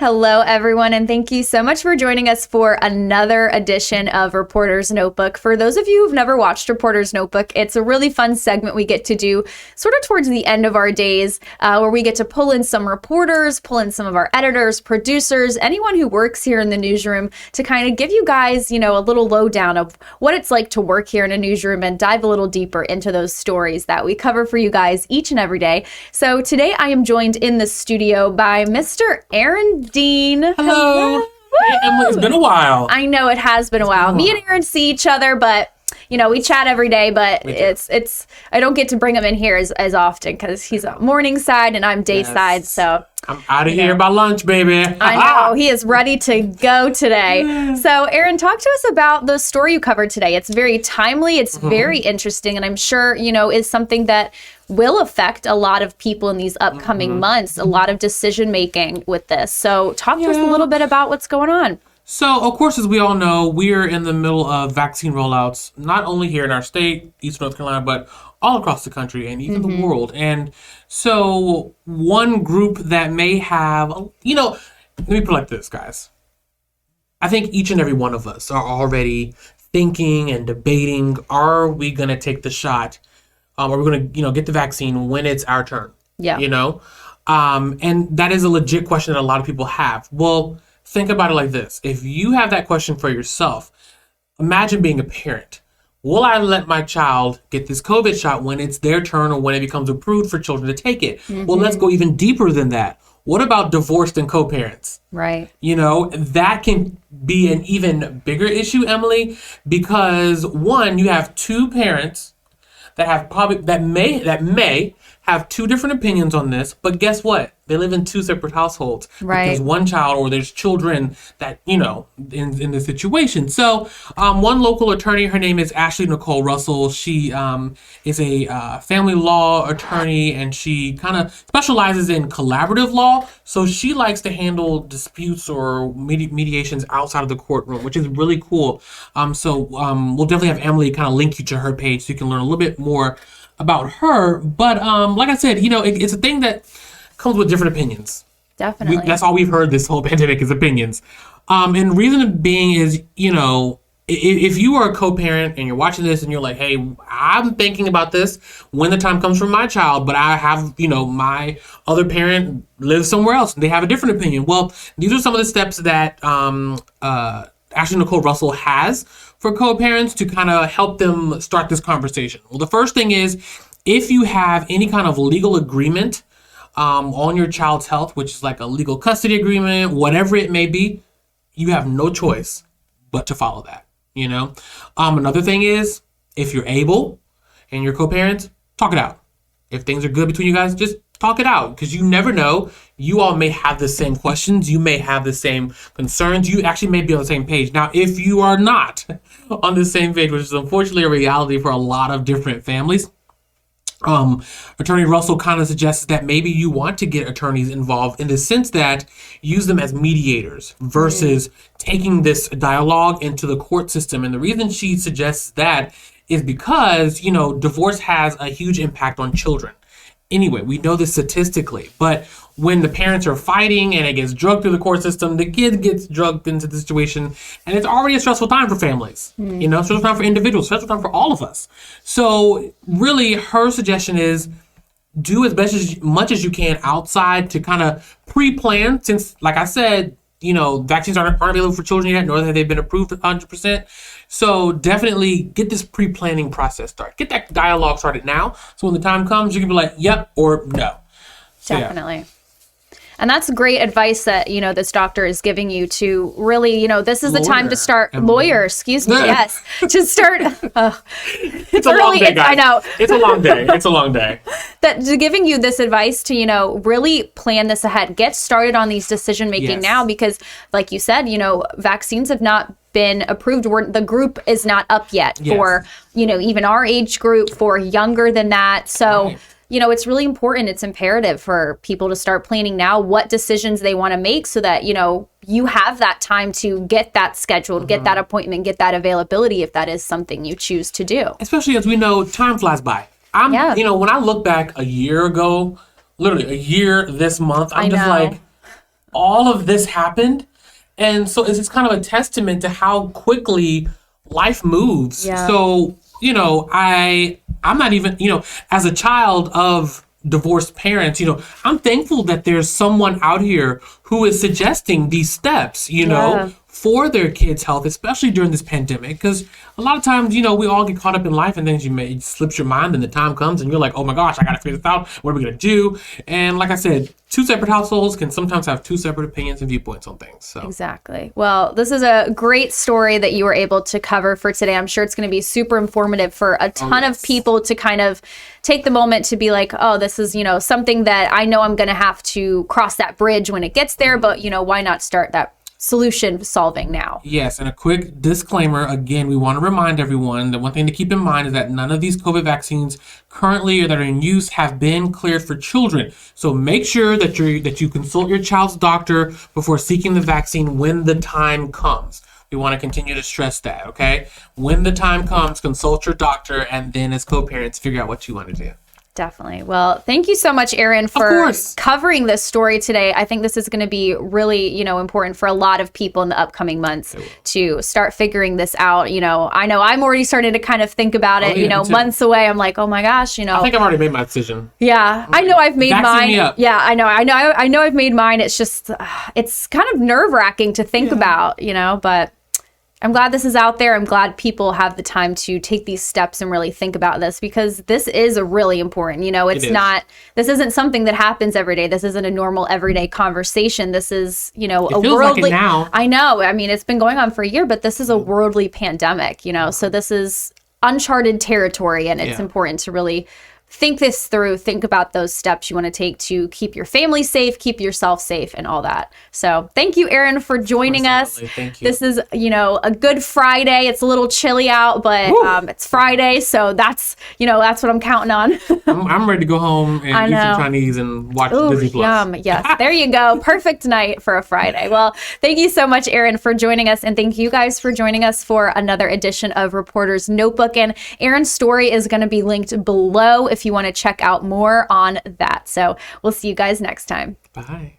Hello, everyone, and thank you so much for joining us for another edition of Reporter's Notebook. For those of you who've never watched Reporter's Notebook, it's a really fun segment we get to do sort of towards the end of our days, where we get to pull in some reporters, pull in some of our editors, producers, anyone who works here in the newsroom to kind of give you guys, a little lowdown of what it's like to work here in a newsroom and dive a little deeper into those stories that we cover for you guys each and every day. So today I am joined in the studio by Mr. Aaron Deane. Hello. Hey, Emily, it's been a while. I know it has been a while. Me and Aaron see each other, but we chat every day, but it's I don't get to bring him in here as often because he's on morning side and I'm day side. So I'm out of here by lunch, baby. I know. He is ready to go today. So Aaron, talk to us about the story you covered today. It's very timely. It's very interesting. And I'm sure, is something that will affect a lot of people in these upcoming months, a lot of decision making with this. So talk to us a little bit about what's going on. So, of course, as we all know, we're in the middle of vaccine rollouts, not only here in our state, East North Carolina, but all across the country and even the world. And so one group that may have, let me put it like this, guys. I think each and every one of us are already thinking and debating, are we going to take the shot? Are we going to, get the vaccine when it's our turn? Yeah. And that is a legit question that a lot of people have. Well, think about it like this. If you have that question for yourself, imagine being a parent. Will I let my child get this COVID shot when it's their turn or when it becomes approved for children to take it? Well, let's go even deeper than that. What about divorced and co-parents? Right. That can be an even bigger issue, Emily, because one, you have two parents that may have two different opinions on this, but guess what? They live in two separate households. Right. There's one child or there's children that, in this situation. So one local attorney, her name is Ashley Nicole Russell. She is a family law attorney and she kind of specializes in collaborative law. So she likes to handle disputes or mediations outside of the courtroom, which is really cool. So we'll definitely have Emily kind of link you to her page so you can learn a little bit more about her. But like I said, it's a thing that comes with different opinions. Definitely. That's all we've heard this whole pandemic is opinions. And reason being is, if you are a co-parent and you're watching this and you're like, hey, I'm thinking about this when the time comes for my child, but I have, my other parent lives somewhere else and they have a different opinion. Well, these are some of the steps that Ashley Nicole Russell has for co-parents to kind of help them start this conversation. Well, the first thing is, if you have any kind of legal agreement on your child's health, which is like a legal custody agreement, whatever it may be, you have no choice but to follow that, Another thing is, if you're able and you're co-parents, talk it out. If things are good between you guys, just talk it out, because you never know. You all may have the same questions. You may have the same concerns. You actually may be on the same page. Now, if you are not on the same page, which is unfortunately a reality for a lot of different families, Attorney Russell kind of suggests that maybe you want to get attorneys involved in the sense that use them as mediators versus taking this dialogue into the court system. And the reason she suggests that is because, divorce has a huge impact on children. Anyway, we know this statistically, but when the parents are fighting and it gets drugged through the court system, the kid gets drugged into the situation, and it's already a stressful time for families, stressful time for individuals, stressful time for all of us. So really, her suggestion is do as much as you can outside to kind of pre-plan, since, like I said, vaccines aren't available for children yet, nor have they been approved 100%. So definitely get this pre-planning process started. Get that dialogue started now. So when the time comes, you can be like, yep, or no. So, definitely. Yeah. And that's great advice that, this doctor is giving you to really, this is the time to start, yes, to start. It's a long day, guys. I know. It's a long day. It's a long day. Giving you this advice to, really plan this ahead, get started on these decision making now, because like you said, vaccines have not been approved. The group is not up yet for, even our age group, for younger than that. So, it's really important. It's imperative for people to start planning now what decisions they want to make so that, you have that time to get that scheduled, get that appointment, get that availability if that is something you choose to do. Especially as we know, time flies by. When I look back a year ago, literally a year this month, I'm just like, all of this happened. And so it's just kind of a testament to how quickly life moves. Yeah. So, I'm not even, as a child of divorced parents, I'm thankful that there's someone out here who is suggesting these steps, for their kids' health, especially during this pandemic. Because a lot of times, we all get caught up in life and things it slips your mind and the time comes and you're like, oh my gosh, I got to figure this out. What are we going to do? And like I said, two separate households can sometimes have two separate opinions and viewpoints on things. So exactly. Well, this is a great story that you were able to cover for today. I'm sure it's going to be super informative for a ton of people to kind of take the moment to be like, oh, this is, something that I know I'm going to have to cross that bridge when it gets there. But, why not start that solution solving now? Yes, and a quick disclaimer. Again, we want to remind everyone that one thing to keep in mind is that none of these COVID vaccines currently or that are in use have been cleared for children. So make sure that you consult your child's doctor before seeking the vaccine when the time comes. We want to continue to stress that, okay? When the time comes, consult your doctor, and then as co-parents, figure out what you want to do. Definitely. Well, thank you so much, Erin, for covering this story today. I think this is going to be really, important for a lot of people in the upcoming months to start figuring this out. I know I'm already starting to kind of think about it, months away. I'm like, oh my gosh, I think I've already made my decision. Yeah, I know I've made mine. Yeah, I know I've made mine. It's just, it's kind of nerve wracking to think about, but I'm glad this is out there. I'm glad people have the time to take these steps and really think about this, because this is a really important, this isn't something that happens every day. This isn't a normal everyday conversation. This is, a worldly, like it now. I know. I mean, it's been going on for a year, but this is a worldly pandemic, so this is uncharted territory, and it's important to really think this through, think about those steps you want to take to keep your family safe, keep yourself safe, and all that. So thank you, Erin, for joining us. Thank you. This is, a good Friday. It's a little chilly out, but it's Friday. So that's what I'm counting on. I'm ready to go home and eat some Chinese and watch Disney Plus. Yum. Yes, there you go. Perfect night for a Friday. Well, thank you so much, Erin, for joining us. And thank you guys for joining us for another edition of Reporter's Notebook. And Erin's story is going to be linked below if you want to check out more on that. So we'll see you guys next time. Bye.